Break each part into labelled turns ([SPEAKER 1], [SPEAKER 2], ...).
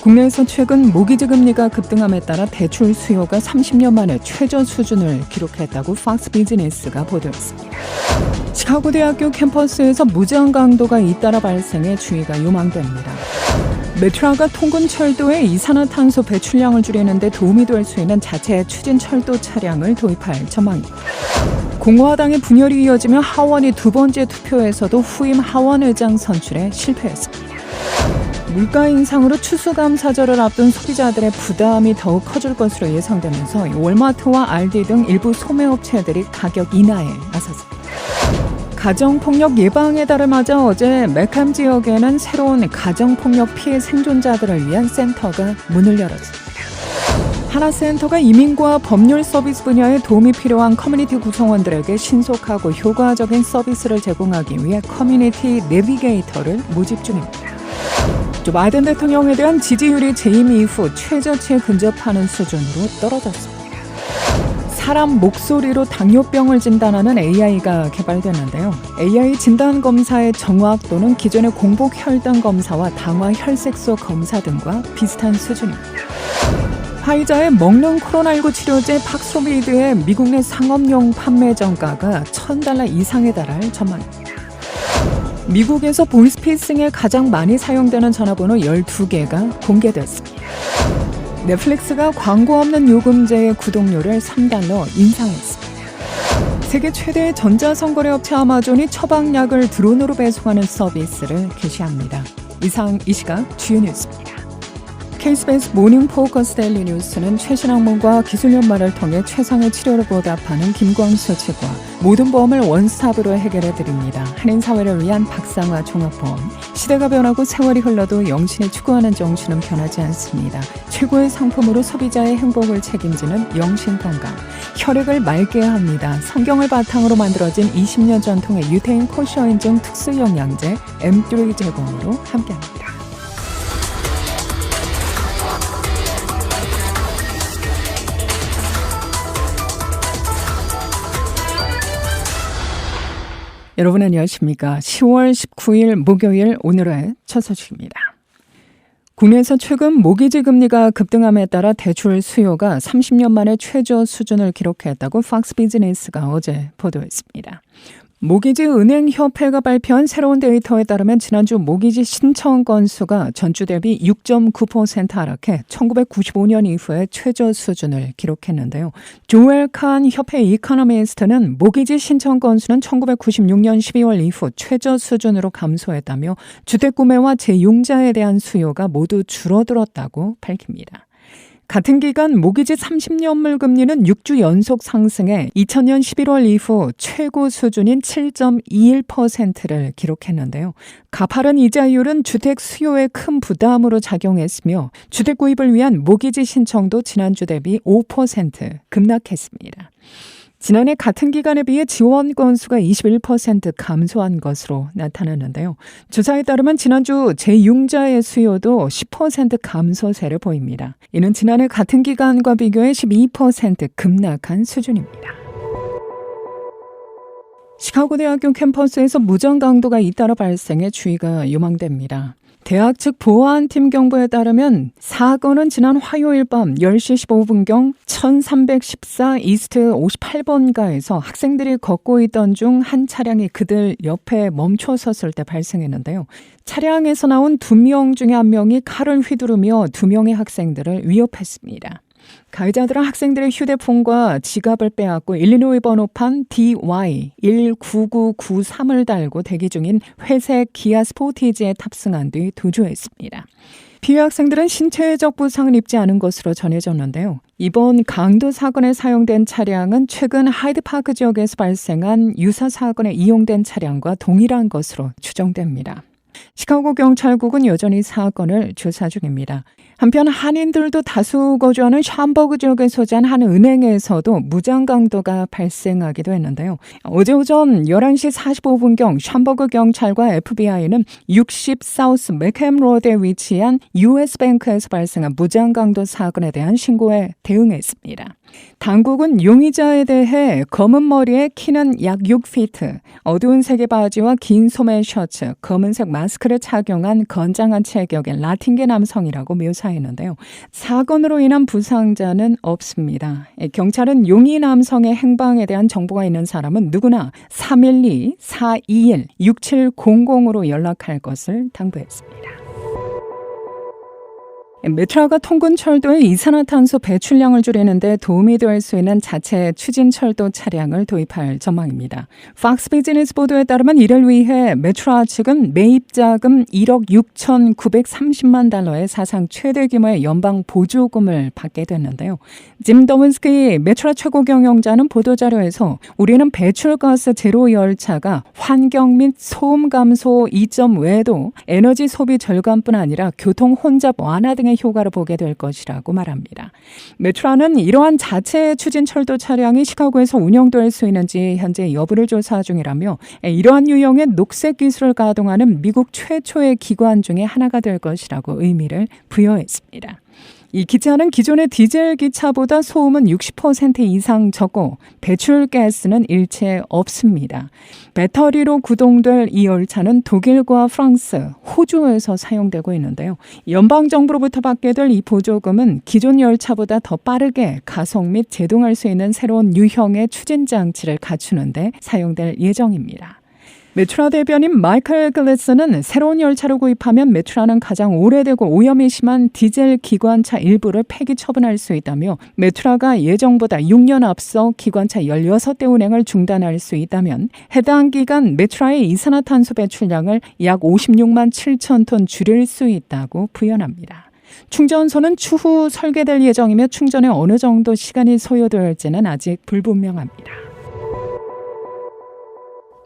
[SPEAKER 1] 국내에서 최근 모기지 금리가 급등함에 따라 대출 수요가 30년 만에 최저 수준을 기록했다고 팍스 비즈니스가 보도했습니다. 시카고 대학교 캠퍼스에서 무제한 강도가 잇따라 발생해 주의가 요망됩니다. 메트로가 통근 철도의 이산화탄소 배출량을 줄이는 데 도움이 될 수 있는 자체 추진 철도 차량을 도입할 전망입니다. 공화당의 분열이 이어지며 하원이 두 번째 투표에서도 후임 하원 의장 선출에 실패했습니다. 물가 인상으로 추수감사절을 앞둔 소비자들의 부담이 더욱 커질 것으로 예상되면서 월마트와 알디 등 일부 소매업체들이 가격 인하에 나섰습니다. 가정폭력 예방의 달을 맞아 어제 맥캄 지역에는 새로운 가정폭력 피해 생존자들을 위한 센터가 문을 열었습니다. 하나센터가 이민과 법률 서비스 분야에 도움이 필요한 커뮤니티 구성원들에게 신속하고 효과적인 서비스를 제공하기 위해 커뮤니티 내비게이터를 모집 중입니다. 조 바이든 대통령에 대한 지지율이 재임 이후 최저치에 근접하는 수준으로 떨어졌습니다. 사람 목소리로 당뇨병을 진단하는 AI가 개발됐는데요. AI 진단 검사의 정확도는 기존의 공복 혈당 검사와 당화 혈색소 검사 등과 비슷한 수준입니다. 화이자의 먹는 코로나19 치료제 팍소비드의 미국 내 상업용 판매 정가가 $1,000 이상에 달할 전망입니다. 미국에서 보이스피싱에 가장 많이 사용되는 전화번호 12개가 공개됐습니다. 넷플릭스가 광고 없는 요금제의 구독료를 $3 인상했습니다. 세계 최대의 전자선거래 업체 아마존이 처방약을 드론으로 배송하는 서비스를 개시합니다. 이상 이 시각 주요 뉴스입니다. 케이스베이스 모닝 포커스 데일리 뉴스는 최신 학문과 기술 연마를 통해 최상의 치료로 보답하는 김광수 측과 모든 보험을 원스톱으로 해결해드립니다. 한인사회를 위한 박상화 종합보험. 시대가 변하고 세월이 흘러도 영신이 추구하는 정신은 변하지 않습니다. 최고의 상품으로 소비자의 행복을 책임지는 영신건강. 혈액을 맑게 합니다. 성경을 바탕으로 만들어진 20년 전통의 유태인 코셔 인증 특수영양제 M3 제공으로 함께합니다. 여러분 안녕하십니까? 10월 19일 목요일 오늘의 첫 소식입니다. 국내에서 최근 모기지 금리가 급등함에 따라 대출 수요가 30년 만에 최저 수준을 기록했다고 팍스 비즈니스가 어제 보도했습니다. 모기지 은행협회가 발표한 새로운 데이터에 따르면 지난주 모기지 신청 건수가 전주 대비 6.9% 하락해 1995년 이후에 최저 수준을 기록했는데요. 조엘 칸 협회 이코노미스트는 모기지 신청 건수는 1996년 12월 이후 최저 수준으로 감소했다며 주택 구매와 재융자에 대한 수요가 모두 줄어들었다고 밝힙니다. 같은 기간 모기지 30년물 금리는 6주 연속 상승해 2000년 11월 이후 최고 수준인 7.21%를 기록했는데요. 가파른 이자율은 주택 수요에 큰 부담으로 작용했으며 주택 구입을 위한 모기지 신청도 지난주 대비 5% 급락했습니다. 지난해 같은 기간에 비해 지원 건수가 21% 감소한 것으로 나타났는데요. 조사에 따르면 지난주 재융자의 수요도 10% 감소세를 보입니다. 이는 지난해 같은 기간과 비교해 12% 급락한 수준입니다. 시카고 대학교 캠퍼스에서 무전 강도가 잇따라 발생해 주의가 요망됩니다. 대학 측 보안팀 경보에 따르면 사건은 지난 화요일 밤 10시 15분경 1314 이스트 58번가에서 학생들이 걷고 있던 중 한 차량이 그들 옆에 멈춰 섰을 때 발생했는데요. 차량에서 나온 2명 중에 1명이 칼을 휘두르며 2명의 학생들을 위협했습니다. 가해자들은 학생들의 휴대폰과 지갑을 빼앗고 일리노이 번호판 DY19993을 달고 대기 중인 회색 기아 스포티지에 탑승한 뒤 도주했습니다. 피해 학생들은 신체적 부상을 입지 않은 것으로 전해졌는데요. 이번 강도 사건에 사용된 차량은 최근 하이드파크 지역에서 발생한 유사 사건에 이용된 차량과 동일한 것으로 추정됩니다. 시카고 경찰국은 여전히 사건을 조사 중입니다. 한편 한인들도 다수 거주하는 샴버그 지역에 소재한 한 은행에서도 무장 강도가 발생하기도 했는데요. 어제 오전 11시 45분경 샴버그 경찰과 FBI는 60 사우스 맥햄 로드에 위치한 US뱅크에서 발생한 무장 강도 사건에 대한 신고에 대응했습니다. 당국은 용의자에 대해 검은 머리에 키는 약 6피트, 어두운 색의 바지와 긴 소매 셔츠, 검은색 마스크를 착용한 건장한 체격의 라틴계 남성이라고 묘사했습니다. 조사했는데요. 사건으로 인한 부상자는 없습니다. 경찰은 용의 남성의 행방에 대한 정보가 있는 사람은 누구나 312-421-6700으로 연락할 것을 당부했습니다. 메트라가 통근철도의 이산화탄소 배출량을 줄이는 데 도움이 될 수 있는 자체 추진철도 차량을 도입할 전망입니다. 팍스 비즈니스 보도에 따르면 이를 위해 메트라 측은 매입 자금 1억 6,930만 달러의 사상 최대 규모의 연방 보조금을 받게 됐는데요. 짐 더문스키 메트라 최고 경영자는 보도자료에서 우리는 배출가스 제로 열차가 환경 및 소음 감소 이점 외에도 에너지 소비 절감뿐 아니라 교통 혼잡 완화 등의 효과를 보게 될 것이라고 말합니다. 메트라는 이러한 자체 추진 철도 차량이 시카고에서 운영될 수 있는지 현재 여부를 조사 중이라며 이러한 유형의 녹색 기술을 가동하는 미국 최초의 기관 중에 하나가 될 것이라고 의미를 부여했습니다. 이 기차는 기존의 디젤 기차보다 소음은 60% 이상 적고 배출가스는 일체 없습니다. 배터리로 구동될 이 열차는 독일과 프랑스, 호주에서 사용되고 있는데요. 연방정부로부터 받게 될 이 보조금은 기존 열차보다 더 빠르게 가속 및 제동할 수 있는 새로운 유형의 추진 장치를 갖추는 데 사용될 예정입니다. 메트라 대변인 마이클 글래스는 새로운 열차를 구입하면 메트라는 가장 오래되고 오염이 심한 디젤 기관차 일부를 폐기 처분할 수 있다며 메트라가 예정보다 6년 앞서 기관차 16대 운행을 중단할 수 있다면 해당 기간 메트라의 이산화탄소 배출량을 약 56만 7천 톤 줄일 수 있다고 부연합니다. 충전소는 추후 설계될 예정이며 충전에 어느 정도 시간이 소요될지는 아직 불분명합니다.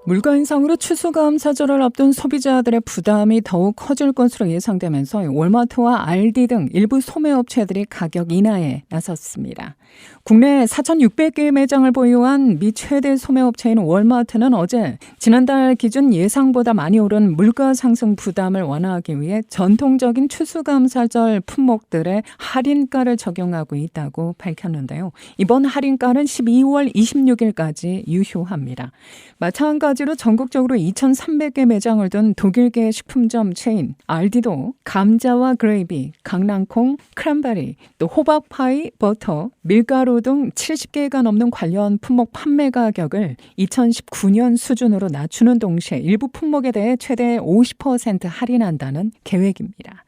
[SPEAKER 1] 물가 인상으로 추수감사절을 앞둔 소비자들의 부담이 더욱 커질 것으로 예상되면서 월마트와 알디 등 일부 소매업체들이 가격 인하에 나섰습니다. 국내 4,600개의 매장을 보유한 미 최대 소매업체인 월마트는 어제 지난달 기준 예상보다 많이 오른 물가 상승 부담을 완화하기 위해 전통적인 추수감사절 품목들의 할인가를 적용하고 있다고 밝혔는데요. 이번 할인가는 12월 26일까지 유효합니다. 마찬가지로 전국적으로 2,300개 매장을 둔 독일계 식품점 체인 알디도 감자와 그레이비, 강낭콩, 크랜베리, 또 호박파이, 버터, 밀가루 등 70개가 넘는 관련 품목 판매 가격을 2019년 수준으로 낮추는 동시에 일부 품목에 대해 최대 50% 할인한다는 계획입니다.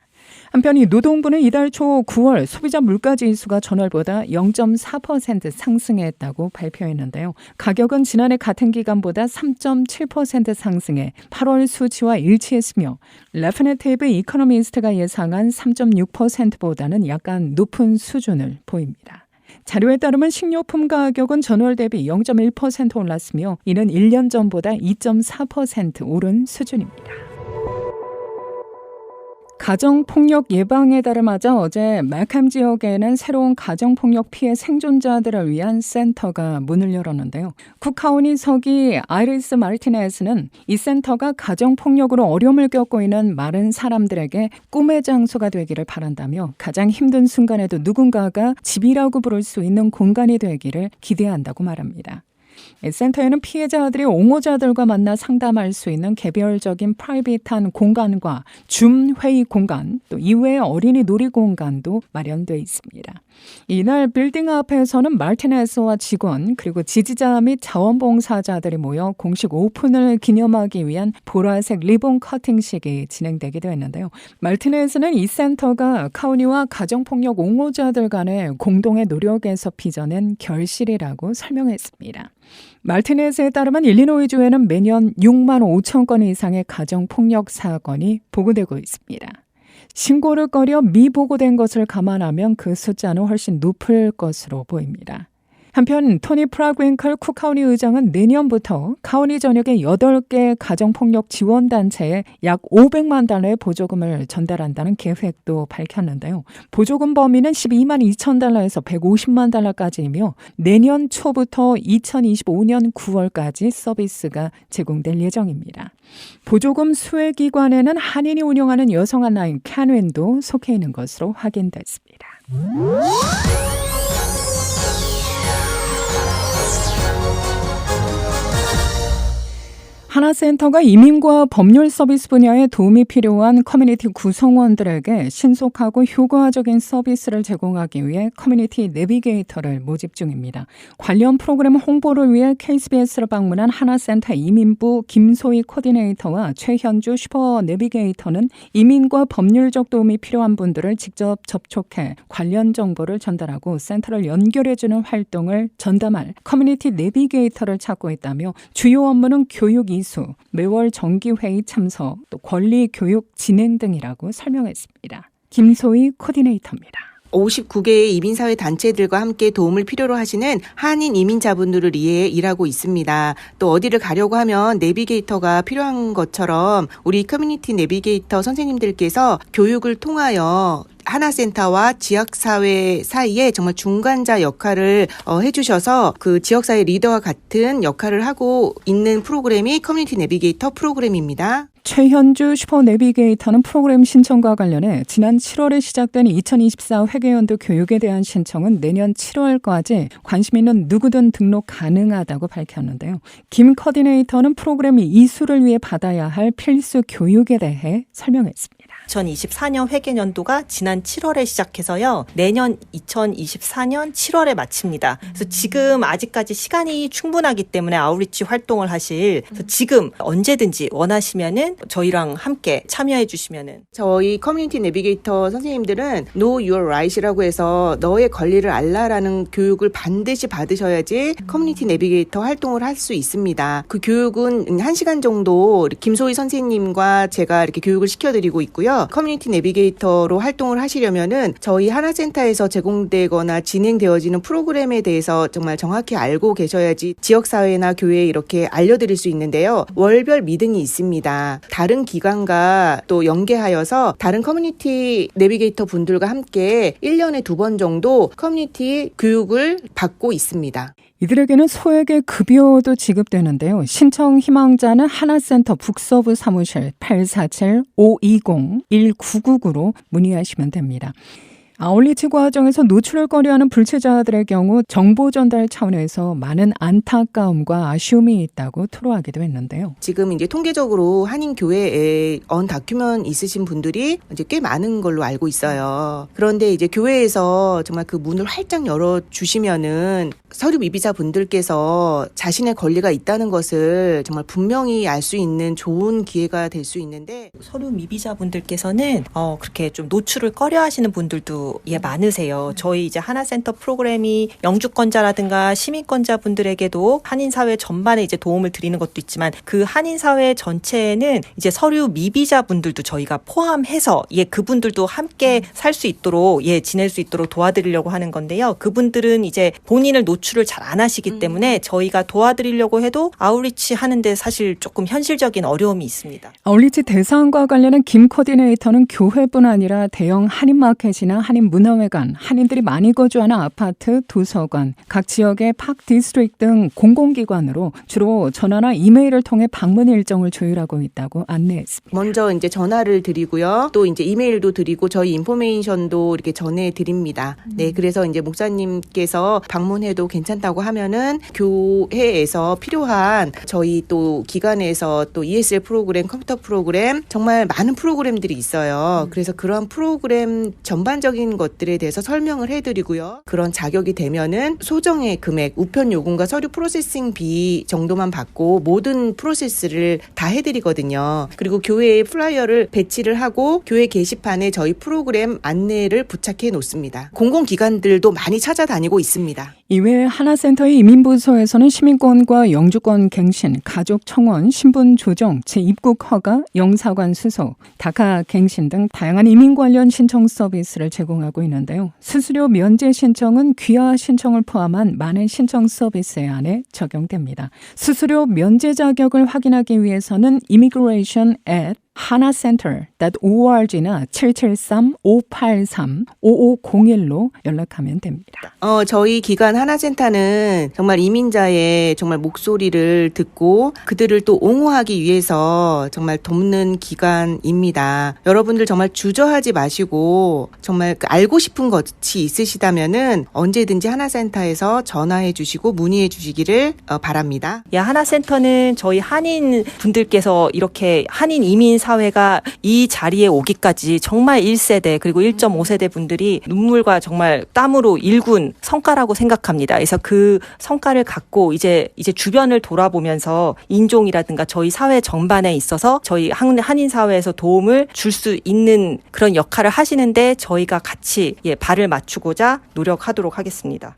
[SPEAKER 1] 한편 이 노동부는 이달 초 9월 소비자 물가지수가 전월보다 0.4% 상승했다고 발표했는데요. 가격은 지난해 같은 기간보다 3.7% 상승해 8월 수치와 일치했으며 레프네티브 이코노미스트가 예상한 3.6%보다는 약간 높은 수준을 보입니다. 자료에 따르면 식료품 가격은 전월 대비 0.1% 올랐으며 이는 1년 전보다 2.4% 오른 수준입니다. 가정폭력 예방의 달을 맞아 어제 말캄 지역에는 새로운 가정폭력 피해 생존자들을 위한 센터가 문을 열었는데요. 쿡카운티 서기 아이리스 마르티네스는 이 센터가 가정폭력으로 어려움을 겪고 있는 많은 사람들에게 꿈의 장소가 되기를 바란다며 가장 힘든 순간에도 누군가가 집이라고 부를 수 있는 공간이 되기를 기대한다고 말합니다. 센터에는 피해자들이 옹호자들과 만나 상담할 수 있는 개별적인 프라이빗한 공간과 줌 회의 공간, 또 이외의 어린이 놀이 공간도 마련되어 있습니다. 이날 빌딩 앞에서는 마르티네스와 직원 그리고 지지자 및 자원봉사자들이 모여 공식 오픈을 기념하기 위한 보라색 리본 커팅식이 진행되기도 했는데요. 마르티네스는 이 센터가 카운티와 가정폭력 옹호자들 간의 공동의 노력에서 빚어낸 결실이라고 설명했습니다. 마르티네스에 따르면 일리노이주에는 매년 6만 5천 건 이상의 가정폭력 사건이 보고되고 있습니다. 신고를 꺼려 미보고된 것을 감안하면 그 숫자는 훨씬 높을 것으로 보입니다. 한편 토니 프라그윙클 쿡카운티 의장은 내년부터 카운티 전역의 8개 가정폭력 지원단체에 약 500만 달러의 보조금을 전달한다는 계획도 밝혔는데요. 보조금 범위는 12만 2천 달러에서 150만 달러까지이며 내년 초부터 2025년 9월까지 서비스가 제공될 예정입니다. 보조금 수혜기관에는 한인이 운영하는 여성 한라인 캔윈도 속해 있는 것으로 확인됐습니다. 하나센터가 이민과 법률 서비스 분야에 도움이 필요한 커뮤니티 구성원들에게 신속하고 효과적인 서비스를 제공하기 위해 커뮤니티 내비게이터를 모집 중입니다. 관련 프로그램 홍보를 위해 KBS를 방문한 하나센터 이민부 김소희 코디네이터와 최현주 슈퍼 내비게이터는 이민과 법률적 도움이 필요한 분들을 직접 접촉해 관련 정보를 전달하고 센터를 연결해주는 활동을 전담할 커뮤니티 내비게이터를 찾고 있다며 주요 업무는 교육 이수, 매월 정기회의 참석, 또 권리 교육 진행 등이라고 설명했습니다. 김소희 코디네이터입니다.
[SPEAKER 2] 59개의 이민사회 단체들과 함께 도움을 필요로 하시는 한인 이민자분들을 위해 일하고 있습니다. 또 어디를 가려고 하면 내비게이터가 필요한 것처럼 우리 커뮤니티 내비게이터 선생님들께서 교육을 통하여 하나센터와 지역사회 사이에 정말 중간자 역할을 해주셔서 그 지역사회 리더와 같은 역할을 하고 있는 프로그램이 커뮤니티 내비게이터 프로그램입니다.
[SPEAKER 1] 최현주 슈퍼 내비게이터는 프로그램 신청과 관련해 지난 7월에 시작된 2024 회계연도 교육에 대한 신청은 내년 7월까지 관심 있는 누구든 등록 가능하다고 밝혔는데요. 김 코디네이터는 프로그램 이수를 위해 받아야 할 필수 교육에 대해 설명했습니다.
[SPEAKER 3] 2024년 회계연도가 지난 7월에 시작해서요. 내년 2024년 7월에 마칩니다. 그래서 지금 아직까지 시간이 충분하기 때문에 아웃리치 활동을 하실 그래서 지금 언제든지 원하시면은 저희랑 함께 참여해 주시면은
[SPEAKER 2] 저희 커뮤니티 내비게이터 선생님들은 Know Your Right이라고 해서 너의 권리를 알라라는 교육을 반드시 받으셔야지 커뮤니티 내비게이터 활동을 할 수 있습니다. 그 교육은 1시간 정도 김소희 선생님과 제가 이렇게 교육을 시켜드리고 있고요. 커뮤니티 내비게이터로 활동을 하시려면은 저희 하나센터에서 제공되거나 진행되어지는 프로그램에 대해서 정말 정확히 알고 계셔야지 지역사회나 교회에 이렇게 알려드릴 수 있는데요. 월별 미등이 있습니다. 다른 기관과 또 연계하여서 다른 커뮤니티 내비게이터 분들과 함께 1년에 2번 정도 커뮤니티 교육을 받고 있습니다.
[SPEAKER 1] 이들에게는 소액의 급여도 지급되는데요. 신청 희망자는 하나센터 북서부 사무실 847-520-1999로 문의하시면 됩니다. 아울리치 과정에서 노출을 꺼려하는 불체자들의 경우 정보 전달 차원에서 많은 안타까움과 아쉬움이 있다고 토로하기도 했는데요.
[SPEAKER 2] 지금 이제 통계적으로 한인 교회에 언다큐ment 있으신 분들이 이제 꽤 많은 걸로 알고 있어요. 그런데 이제 교회에서 정말 그 문을 활짝 열어 주시면은 서류 미비자 분들께서 자신의 권리가 있다는 것을 정말 분명히 알 수 있는 좋은 기회가 될 수 있는데
[SPEAKER 3] 서류 미비자 분들께서는 그렇게 좀 노출을 꺼려하시는 분들도 많으세요. 저희 이제 하나센터 프로그램이 영주권자라든가 시민권자 분들에게도 한인사회 전반에 이제 도움을 드리는 것도 있지만 그 한인사회 전체에는 이제 서류 미비자 분들도 저희가 포함해서 그분들도 함께 살 수 있도록 지낼 수 있도록 도와드리려고 하는 건데요. 그분들은 이제 본인을 노출을 잘 안 하시기 때문에 저희가 도와드리려고 해도 아웃리치 하는데 사실 조금 현실적인 어려움이 있습니다.
[SPEAKER 1] 아웃리치 대상과 관련한 김 코디네이터는 교회뿐 아니라 대형 한인마켓이나 한인문화회관, 한인들이 많이 거주하는 아파트, 도서관, 각 지역의 팍 디스트릭 등 공공기관으로 주로 전화나 이메일을 통해 방문 일정을 조율하고 있다고 안내했습니다.
[SPEAKER 2] 먼저 이제 전화를 드리고요. 또 이제 이메일도 드리고 저희 인포메이션도 이렇게 전해드립니다. 네, 그래서 이제 목사님께서 방문해도 괜찮다고 하면은 교회에서 필요한 저희 또 기관에서 또 ESL 프로그램, 컴퓨터 프로그램 정말 많은 프로그램들이 있어요. 그래서 그런 프로그램 전반적인 것들에 대해서 설명을 해드리고요. 그런 자격이 되면은 소정의 금액, 우편 요금과 서류 프로세싱비 정도만 받고 모든 프로세스를 다 해드리거든요. 그리고 교회에 플라이어를 배치를 하고 교회 게시판에 저희 프로그램 안내를 부착해 놓습니다. 공공기관들도 많이 찾아다니고 있습니다.
[SPEAKER 1] 이외에 하나센터의 이민부서에서는 시민권과 영주권 갱신, 가족 청원, 신분 조정, 재입국 허가, 영사관 수속, 다카 갱신 등 다양한 이민 관련 신청 서비스를 제공하고 있는데요. 수수료 면제 신청은 귀화 신청을 포함한 많은 신청 서비스에 한해 적용됩니다. 수수료 면제 자격을 확인하기 위해서는 immigration@ hanacenter.org나 773-583-5501로 연락하면 됩니다.
[SPEAKER 2] 저희 기관 하나센터는 정말 이민자의 정말 목소리를 듣고 그들을 또 옹호하기 위해서 정말 돕는 기관입니다. 여러분들 정말 주저하지 마시고 정말 알고 싶은 것이 있으시다면은 언제든지 하나센터에서 전화해 주시고 문의해 주시기를 바랍니다.
[SPEAKER 3] 하나센터는 저희 한인 분들께서 이렇게 한인 이민 사회가 이 자리에 오기까지 정말 1세대 그리고 1.5세대 분들이 눈물과 정말 땀으로 일군 성과라고 생각합니다. 그래서 그 성과를 갖고 이제 주변을 돌아보면서 인종이라든가 저희 사회 전반에 있어서 저희 한인 사회에서 도움을 줄 수 있는 그런 역할을 하시는데 저희가 같이 발을 맞추고자 노력하도록 하겠습니다.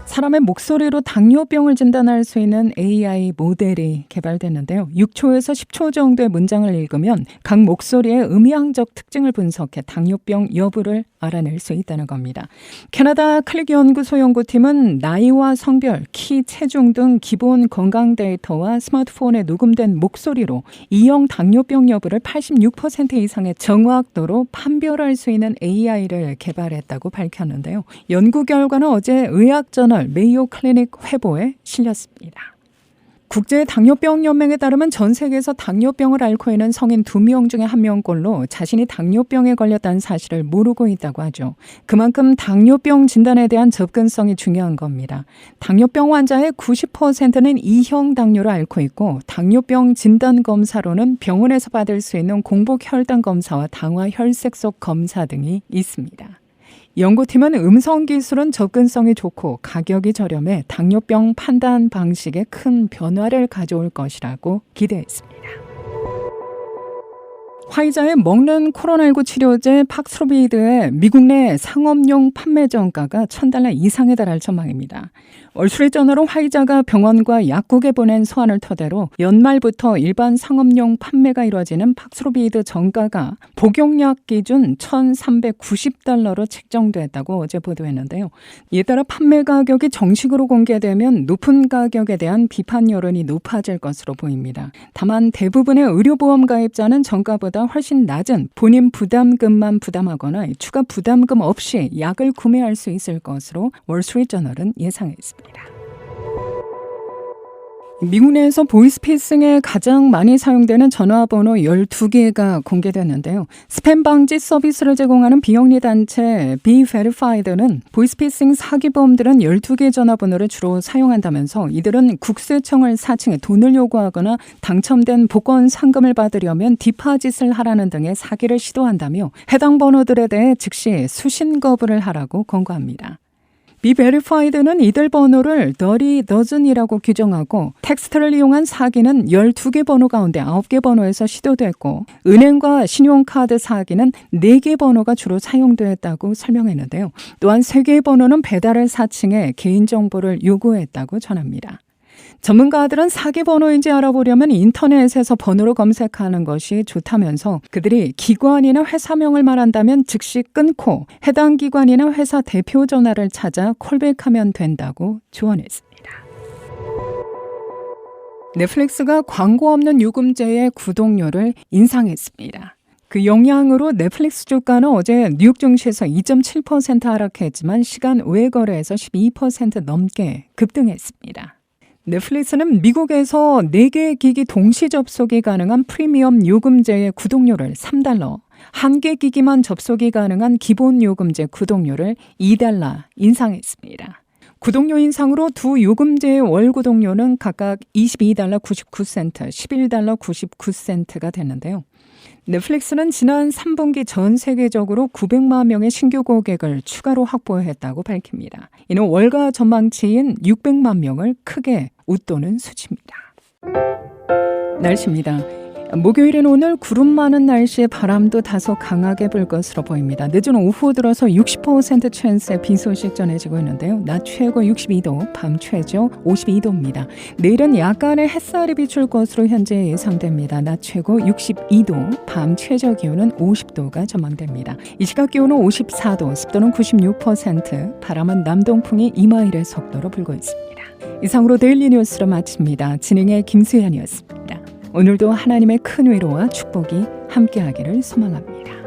[SPEAKER 1] 사람의 목소리로 당뇨병을 진단할 수 있는 AI 모델이 개발됐는데요. 6초에서 10초 정도의 문장을 읽으면 각 목소리의 음향적 특징을 분석해 당뇨병 여부를 알아낼 수 있다는 겁니다. 캐나다 클릭연구소 연구팀은 나이와 성별, 키, 체중 등 기본 건강 데이터와 스마트폰에 녹음된 목소리로 E형 당뇨병 여부를 86% 이상의 정확도로 판별할 수 있는 AI를 개발했다고 밝혔는데요. 연구 결과는 어제 의학저널 메이오 클리닉 회보에 실렸습니다. 국제당뇨병연맹에 따르면 전 세계에서 당뇨병을 앓고 있는 성인 2명 중에 1명꼴로 자신이 당뇨병에 걸렸다는 사실을 모르고 있다고 하죠. 그만큼 당뇨병 진단에 대한 접근성이 중요한 겁니다. 당뇨병 환자의 90%는 2형 당뇨를 앓고 있고 당뇨병 진단 검사로는 병원에서 받을 수 있는 공복 혈당 검사와 당화 혈색소 검사 등이 있습니다. 연구팀은 음성 기술은 접근성이 좋고 가격이 저렴해 당뇨병 판단 방식에 큰 변화를 가져올 것이라고 기대했습니다. 화이자의 먹는 코로나19 치료제 팍스로비드의 미국 내 상업용 판매 정가가 $1,000 이상에 달할 전망입니다. 월스트리트저널은 화이자가 병원과 약국에 보낸 서한을 토대로 연말부터 일반 상업용 판매가 이루어지는 팍스로비드 정가가 복용약 기준 $1,390로 책정됐다고 어제 보도했는데요. 이에 따라 판매 가격이 정식으로 공개되면 높은 가격에 대한 비판 여론이 높아질 것으로 보입니다. 다만 대부분의 의료보험 가입자는 정가보다 훨씬 낮은 본인 부담금만 부담하거나 추가 부담금 없이 약을 구매할 수 있을 것으로 월스트리트저널은 예상했습니다. 미국 내에서 보이스피싱에 가장 많이 사용되는 전화번호 12개가 공개됐는데요. 스팸 방지 서비스를 제공하는 비영리 단체 BeVerified는 보이스피싱 사기범들은 12개 전화번호를 주로 사용한다면서 이들은 국세청을 사칭해 돈을 요구하거나 당첨된 복권 상금을 받으려면 디파짓을 하라는 등의 사기를 시도한다며 해당 번호들에 대해 즉시 수신 거부를 하라고 권고합니다. BeVerified는 이들 번호를 dirty dozen이라고 규정하고 텍스트를 이용한 사기는 12개 번호 가운데 9개 번호에서 시도됐고 은행과 신용카드 사기는 4개 번호가 주로 사용됐다고 설명했는데요. 또한 3개의 번호는 배달을 사칭해 개인정보를 요구했다고 전합니다. 전문가들은 사기 번호인지 알아보려면 인터넷에서 번호로 검색하는 것이 좋다면서 그들이 기관이나 회사명을 말한다면 즉시 끊고 해당 기관이나 회사 대표 전화를 찾아 콜백하면 된다고 조언했습니다. 넷플릭스가 광고 없는 요금제의 구독료를 인상했습니다. 그 영향으로 넷플릭스 주가는 어제 뉴욕 증시에서 2.7% 하락했지만 시간 외 거래에서 12% 넘게 급등했습니다. 넷플릭스는 미국에서 4개의 기기 동시 접속이 가능한 프리미엄 요금제의 구독료를 $3, 1개 기기만 접속이 가능한 기본 요금제 구독료를 $2 인상했습니다. 구독료 인상으로 두 요금제의 월 구독료는 각각 $22.99, $11.99가 됐는데요. 넷플릭스는 지난 3분기 전 세계적으로 900만 명의 신규 고객을 추가로 확보했다고 밝힙니다. 이는 월가 전망치인 600만 명을 크게 웃도는 수치입니다. 날씨입니다. 목요일인 오늘 구름 많은 날씨에 바람도 다소 강하게 불 것으로 보입니다. 늦은 오후 들어서 60% 찬스의 비 소식 전해지고 있는데요. 낮 최고 62도, 밤 최저 52도입니다. 내일은 약간의 햇살이 비출 것으로 현재 예상됩니다. 낮 최고 62도, 밤 최저 기온은 50도가 전망됩니다. 이 시각 기온은 54도, 습도는 96%, 바람은 남동풍이 2마일의 속도로 불고 있습니다. 이상으로 데일리 뉴스를 마칩니다. 진행의 김수연이었습니다. 오늘도 하나님의 큰 위로와 축복이 함께하기를 소망합니다.